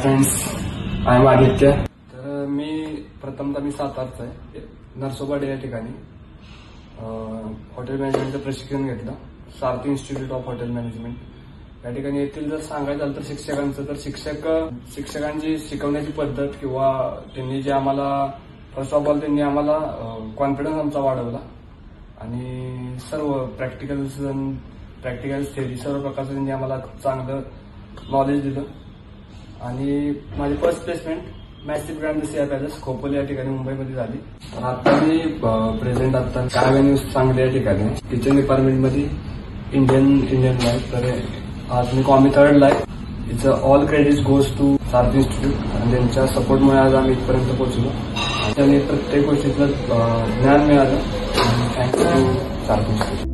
Friends, I am Aditya. तर मी प्रथमतः सातारचा आहे. नरसोबावाडी या ठिकाणी हॉटेल मॅनेजमेंटचं प्रशिक्षण घेतलं. सारथी इन्स्टिट्यूट ऑफ हॉटेल मॅनेजमेंट या ठिकाणी येथील जर सांगायचं झालं तर शिक्षकांचं तर शिक्षकांची शिकवण्याची पद्धत किंवा त्यांनी जे आम्हाला फर्स्ट ऑफ ऑल त्यांनी आम्हाला कॉन्फिडन्स आमचा वाढवला आणि सर्व प्रॅक्टिकल थेरी सर्व प्रकारचं त्यांनी आम्हाला चांगलं नॉलेज दिलं. आणि माझी फर्स्ट प्लेसमेंट मॅसिव्ह ग्रँड सीआय पॅलेस खोपोली या ठिकाणी मुंबईमध्ये झाली. तर आता मी प्रेझेंट आता काय सांगली या ठिकाणी किचन डिपार्टमेंटमध्ये इंडियन लाईफ. तर आज मी कॉमी थर्डला आहे. It's all credit goes to Sarathi institute आणि त्यांच्या सपोर्टमुळे आज आम्ही इथपर्यंत पोहोचलो. आणि प्रत्येक गोष्टीतलं ज्ञान मिळालं. थँक्यू सारथी इन्स्टिट्यूट.